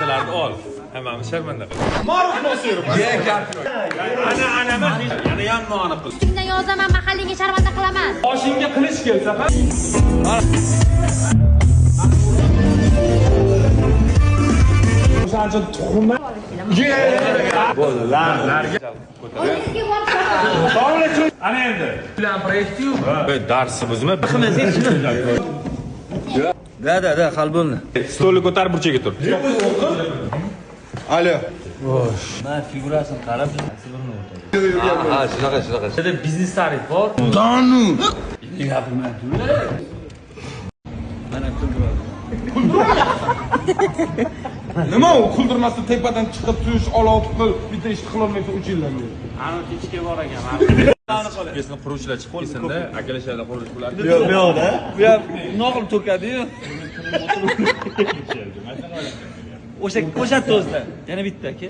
Narsalarni ol. Hammamiz sharmanda qilamiz. Ma'ruf Nosirov. Ana emas, yana ham noaniq qil. Kimdan yozaman, mahallinga sharmanda qilaman. Boshingga qilish kelsa ham. O'shancha tuxum. Bolalarga ko'tarib. Ana endi. Plan proyektiv. Darsimizmi? Da, hal bo'ldi. Stolni ko'tarib burchaga tur. Alo. Men figurasini qarab, tasvirini o'tadi. Ha, shunaqa. Sizda biznes tarif bor. Donu. Gapirmay tur. Mana Nima u kuldirmasdan tepadan chiqib tush, olov qilib, bitta ish qila olmaysan 3 yildan beri. Ana kechga bor ekan. Bizning quruvchilar chiqib kelsinda, akalashlarga qurilish bo'ladi. bu yoqda. Bu yoq noqil to'kadi-yu. O'sha to'zda. Yana bitta aka.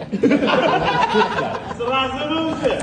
Srazimi o'zi?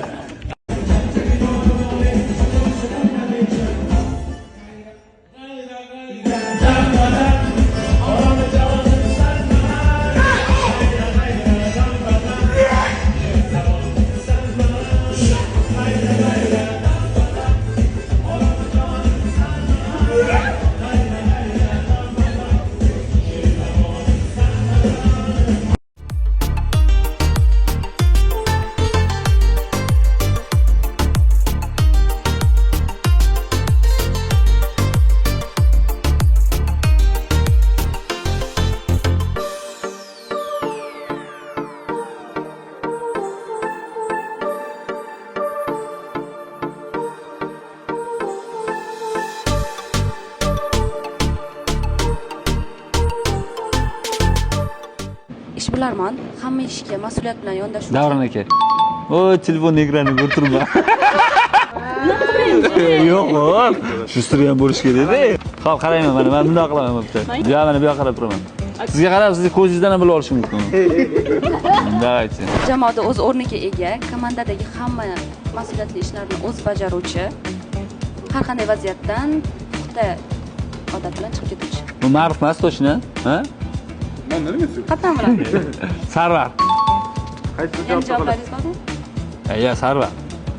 Ishbilarmon, hamma ishga mas'uliyat bilan yondashuvchi. Davron aka. O, telefon ekranini o'tirma. Yo'q, shu ham bo'lish kerak-da. Xo'p, qarayman, mana men bunday qilaman bitta. Ya, mana bu yoqqa qarab turaman. Sizga qarab, sizni ko'zingizdan ham bilib olishim mumkin. Davaychi. Jamoada o'z o'rniga ega, komandadagi hamma mas'uliyatli ishlarni o'z bajaruvchi, har qanday vaziyatdan puxta odat bilan chiqib ketuvchi. Bu ma'ruf emas to'shni, ha? Men nima deyapsiz? Qattan bilan. Sarvar. Qaysi Javoblaringiz bormi? Ya, Sarvar.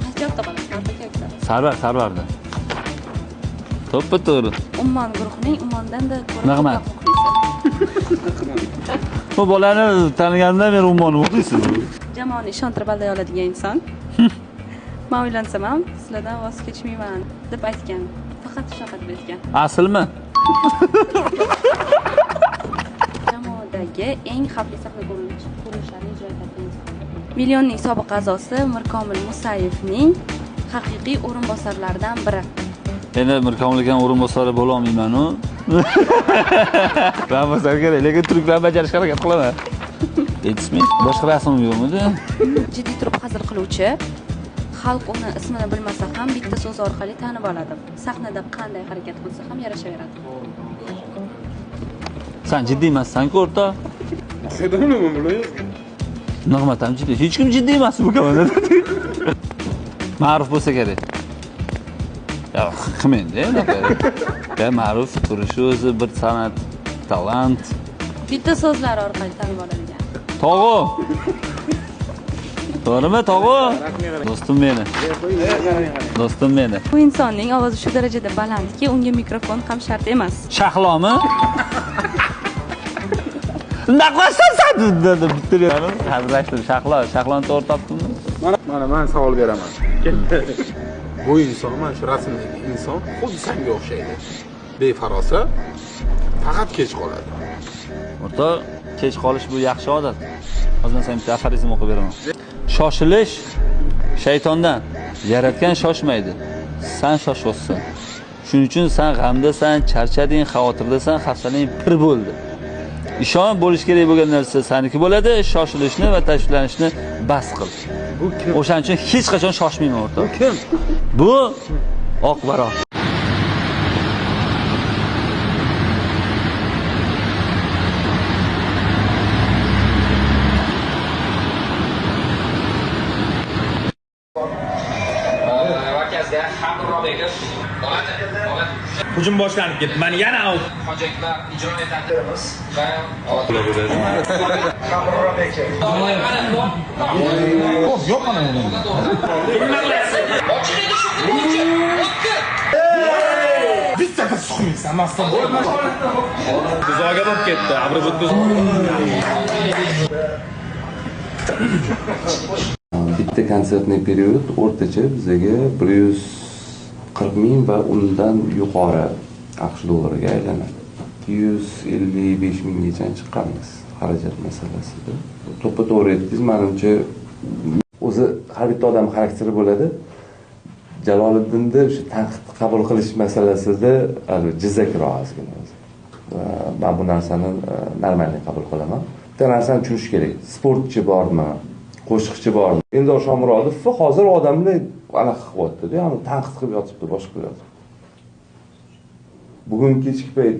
Qaysi javob topasiz? Sarvarda. To'ppa to'g'ri. Ummon guruhining Ummondan-da ko'ra Nag'mat. muxlisi. Bu bolani taniganimdan beri ummonni o'qiysiz. Jamoani ishontirib alday oladigan inson. Men uylansam ham sizlardan voz kechmayman deb aytgan. Faqat shunaqa deb aytgan. Aslimi? Jamoadagi eng xavfli sahna ko'rinishlarni ijro etadigan inson. Millionning sobiq a'zosi Mirkomil Musayevning haqiqiy o'rinbosarlaridan biri. Endi Mirkomilgan o'rinbosari bo'la olmayman-ku. Ben bo'lsam kerak, lekin turklarni bajarishga harakat qilaman. Aytishmi? Boshqa rasmim yo'qmidi? Jiddiy turib hazil qiluvchi, xalq uni ismini bilmasa ham bitta so'z orqali tanib oladi. Sahnada qanday harakat qilsa ham yarashaveradi. Sen jiddiy emassan-ku, o'rtoq. Xedan nima bo'ladi? Nig'mat ham jiddiy. Hech kim jiddiy emas bu komandada. Ma'ruf bo'lsa kerak. Ya, qilmaydi, unaqa. Ya, ma'ruf turishi o'zi bir san'at, talant. Bitta so'zlar orqali tanib oladigan. Tog'u. To'g'rimi, tog'u? Do'stim meni. Bu insonning ovozi shu darajada balandki, unga mikrofon ham shart emas. Shahlomi? Naqasan sen dedi bitirganim. Hazrashdim, Shahloni to'g'ri topdimmi? Mana men savol beraman. Bu inson, mana shu rasmdagi inson xuddi senga o'xshaydi. Befarosa, faqat kech qoladi. O'rtoq, kech qolish bu yaxshi odat. Hozir sen bitta aforizm o'qib beraman. Shoshilish shaytondan. Yaratgan shoshmaydi. Sen shoshyapsan. Shuning uchun sen g'amdasan, charchading, xavotirdasan, hafsalang pir bo'ldi. Ishon bo'lish kerak bo'lgan narsa seniki bo'ladi, shoshilishni va tashvishlanishni bas qil. Bu kim? O'shaning uchun hech qachon shoshmayman o'rtoq. Bu kim? Bu Oqbaroq. hujum boshlanib ketdi. Mana yana out. Hojatlar ijro etamiz va Yo'q mana uni. Bittaga suqmaysan, masta bo'lma. Tuzoga bo'lib ketdi. Abri butkuz. Bitta konsertning period o'rtacha bizaga 140 ming va undan yuqori AQSh dollariga aylanadi. 155 minggacha chiqqanmiz xarajat masalasida. To'ppa-to'g'ri aytdingiz, menimcha o'zi har bitta odam xarakteri bo'ladi. Jaloliddinda o'sha tanqidni qabul qilish masalasida jizzakroq ozgina o'zi. Men bu narsani normalniy qabul qilaman. Bitta narsani tushunish kerak. Sportchi bormi? Qo'shiqchi bormi? Eldor Shomurodov hozir odamlar anaqa qilyapti-da, ya'ni tanqid qilib yotibdi, boshqa qilib yotibdi. Bugun kechki payt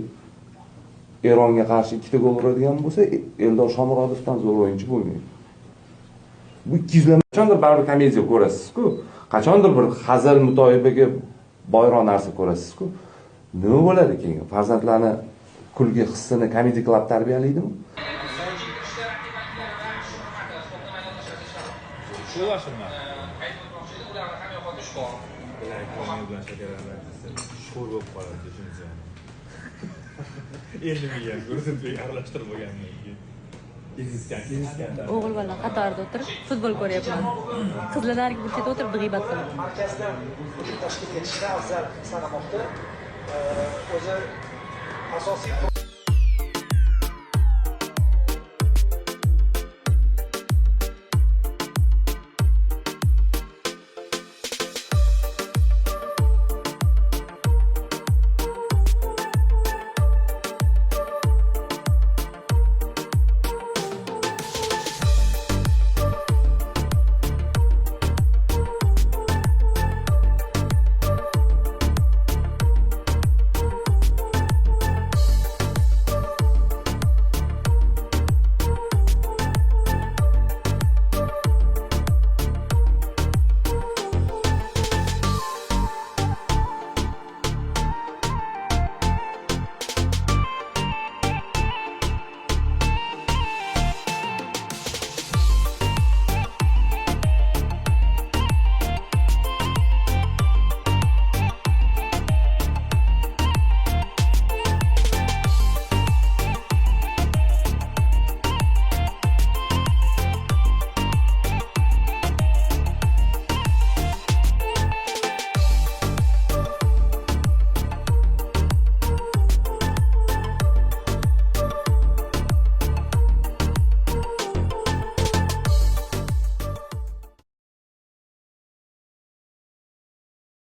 Eronga qarshi 2 ta gol uradigan bo'lsa, Eldor Shomurodovdan zo'r o'yinchi bo'lmaydi. Bu 200 lama qachondir baribir komediya ko'rasiz-ku, qachondir bir hazil mutoyibaga boyroq narsa ko'rasiz-ku. Nima bo'ladi keyin? Farzandlarni kulgi hissini Comedy Club tarbiyalaydimi? Shulaşırlar. Şur bo'lib qoladi shunisi. Endi men ham ko'rsatib aralashtirib olganman. O'g'il bola qatorda o'tirib futbol ko'ryapman. Qizlar narigi burchakda o'tirib g'iybat qiladi. Markazda tashkil etishni afzal sanamoqda. O'zi asosiy